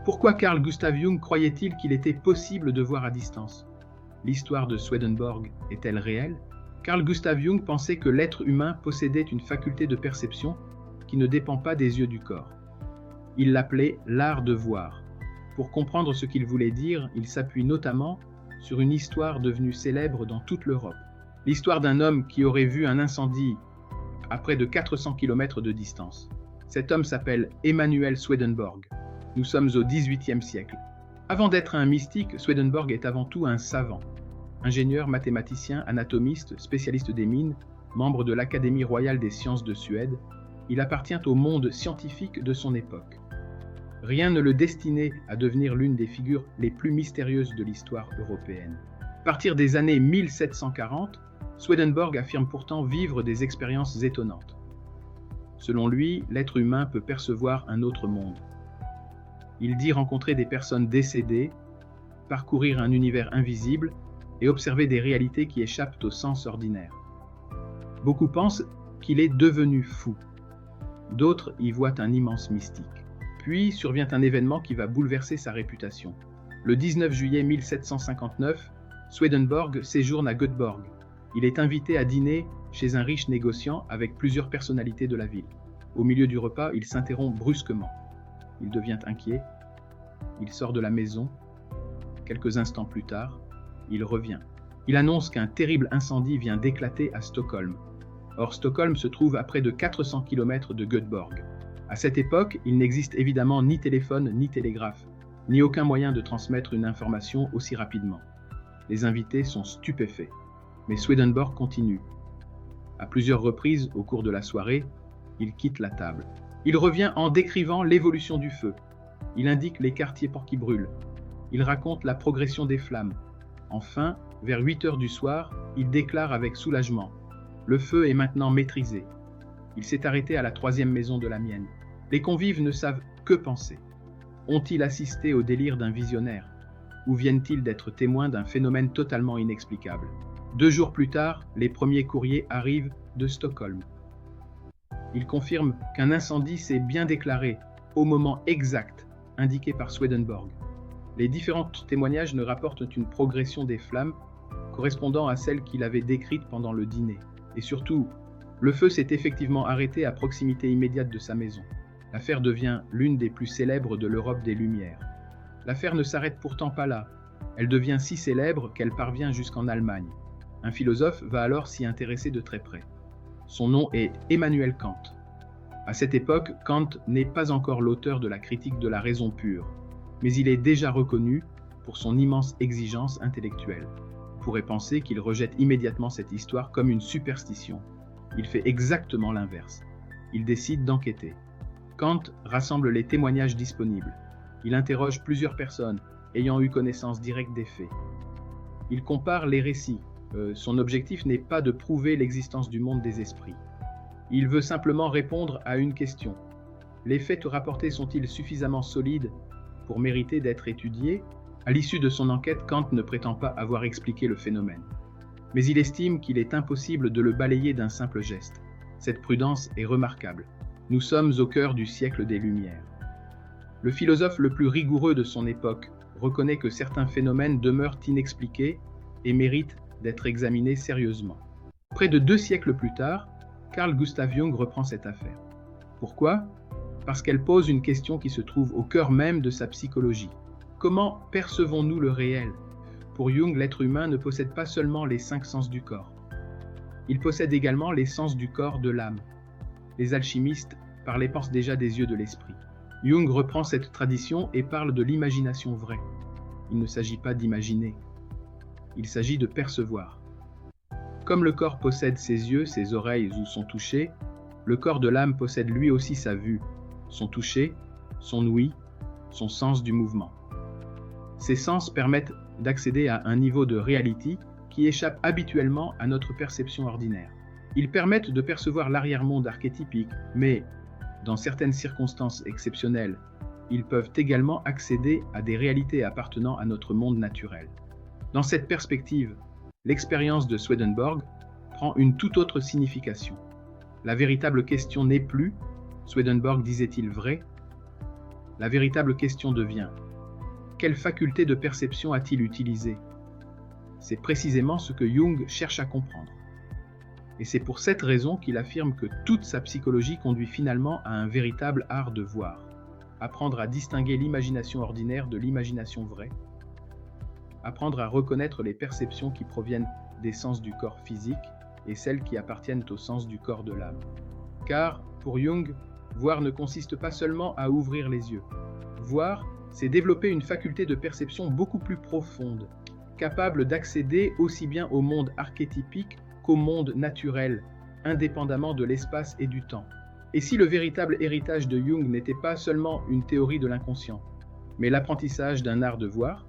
Pourquoi Carl Gustav Jung croyait-il qu'il était possible de voir à distance? L'histoire de Swedenborg est-elle réelle? Carl Gustav Jung pensait que l'être humain possédait une faculté de perception qui ne dépend pas des yeux du corps. Il l'appelait l'art de voir. Pour comprendre ce qu'il voulait dire, il s'appuie notamment sur une histoire devenue célèbre dans toute l'Europe. L'histoire d'un homme qui aurait vu un incendie à près de 400 km de distance. Cet homme s'appelle Emanuel Swedenborg. Nous sommes au XVIIIe siècle. Avant d'être un mystique, Swedenborg est avant tout un savant. Ingénieur, mathématicien, anatomiste, spécialiste des mines, membre de l'Académie royale des sciences de Suède, il appartient au monde scientifique de son époque. Rien ne le destinait à devenir l'une des figures les plus mystérieuses de l'histoire européenne. À partir des années 1740, Swedenborg affirme pourtant vivre des expériences étonnantes. Selon lui, l'être humain peut percevoir un autre monde. Il dit rencontrer des personnes décédées, parcourir un univers invisible et observer des réalités qui échappent au sens ordinaire. Beaucoup pensent qu'il est devenu fou. D'autres y voient un immense mystique. Puis survient un événement qui va bouleverser sa réputation. Le 19 juillet 1759, Swedenborg séjourne à Göteborg. Il est invité à dîner chez un riche négociant avec plusieurs personnalités de la ville. Au milieu du repas, il s'interrompt brusquement. Il devient inquiet. Il sort de la maison. Quelques instants plus tard, il revient. Il annonce qu'un terrible incendie vient d'éclater à Stockholm. Or, Stockholm se trouve à près de 400 km de Göteborg. À cette époque, il n'existe évidemment ni téléphone ni télégraphe, ni aucun moyen de transmettre une information aussi rapidement. Les invités sont stupéfaits. Mais Swedenborg continue. À plusieurs reprises au cours de la soirée, il quitte la table. Il revient en décrivant l'évolution du feu. Il indique les quartiers qui brûlent. Il raconte la progression des flammes. Enfin, vers 8 heures du soir, il déclare avec soulagement « Le feu est maintenant maîtrisé. Il s'est arrêté à la 3e maison de la mienne. » Les convives ne savent que penser. Ont-ils assisté au délire d'un visionnaire? Ou viennent-ils d'être témoins d'un phénomène totalement inexplicable? 2 jours plus tard, les premiers courriers arrivent de Stockholm. Ils confirment qu'un incendie s'est bien déclaré au moment exact indiqué par Swedenborg. Les différents témoignages ne rapportent une progression des flammes correspondant à celle qu'il avait décrite pendant le dîner. Et surtout, le feu s'est effectivement arrêté à proximité immédiate de sa maison. L'affaire devient l'une des plus célèbres de l'Europe des Lumières. L'affaire ne s'arrête pourtant pas là. Elle devient si célèbre qu'elle parvient jusqu'en Allemagne. Un philosophe va alors s'y intéresser de très près. Son nom est Emmanuel Kant. À cette époque, Kant n'est pas encore l'auteur de la critique de la raison pure, mais il est déjà reconnu pour son immense exigence intellectuelle. On pourrait penser qu'il rejette immédiatement cette histoire comme une superstition. Il fait exactement l'inverse. Il décide d'enquêter. Kant rassemble les témoignages disponibles. Il interroge plusieurs personnes ayant eu connaissance directe des faits. Il compare les récits. Son objectif n'est pas de prouver l'existence du monde des esprits. Il veut simplement répondre à une question. Les faits rapportés sont-ils suffisamment solides pour mériter d'être étudiés? À l'issue de son enquête, Kant ne prétend pas avoir expliqué le phénomène. Mais il estime qu'il est impossible de le balayer d'un simple geste. Cette prudence est remarquable. Nous sommes au cœur du siècle des Lumières. Le philosophe le plus rigoureux de son époque reconnaît que certains phénomènes demeurent inexpliqués et méritent d'être examinés sérieusement. Près de 2 siècles plus tard, Carl Gustav Jung reprend cette affaire. Pourquoi? Parce qu'elle pose une question qui se trouve au cœur même de sa psychologie. Comment percevons-nous le réel? Pour Jung, l'être humain ne possède pas seulement les 5 sens du corps. Il possède également les sens du corps de l'âme. Les alchimistes parlaient déjà des yeux de l'esprit. Jung reprend cette tradition et parle de l'imagination vraie. Il ne s'agit pas d'imaginer. Il s'agit de percevoir. Comme le corps possède ses yeux, ses oreilles ou son toucher, le corps de l'âme possède lui aussi sa vue, son toucher, son ouïe, son sens du mouvement. Ces sens permettent d'accéder à un niveau de reality qui échappe habituellement à notre perception ordinaire. Ils permettent de percevoir l'arrière-monde archétypique, mais, dans certaines circonstances exceptionnelles, ils peuvent également accéder à des réalités appartenant à notre monde naturel. Dans cette perspective, l'expérience de Swedenborg prend une toute autre signification. La véritable question n'est plus « Swedenborg disait-il vrai ?» La véritable question devient: quelle faculté de perception a-t-il utilisée? C'est précisément ce que Jung cherche à comprendre. Et c'est pour cette raison qu'il affirme que toute sa psychologie conduit finalement à un véritable art de voir. Apprendre à distinguer l'imagination ordinaire de l'imagination vraie. Apprendre à reconnaître les perceptions qui proviennent des sens du corps physique et celles qui appartiennent au sens du corps de l'âme. Car, pour Jung, voir ne consiste pas seulement à ouvrir les yeux. Voir, c'est développer une faculté de perception beaucoup plus profonde, capable d'accéder aussi bien au monde archétypique qu'au monde naturel, indépendamment de l'espace et du temps. Et si le véritable héritage de Jung n'était pas seulement une théorie de l'inconscient, mais l'apprentissage d'un art de voir,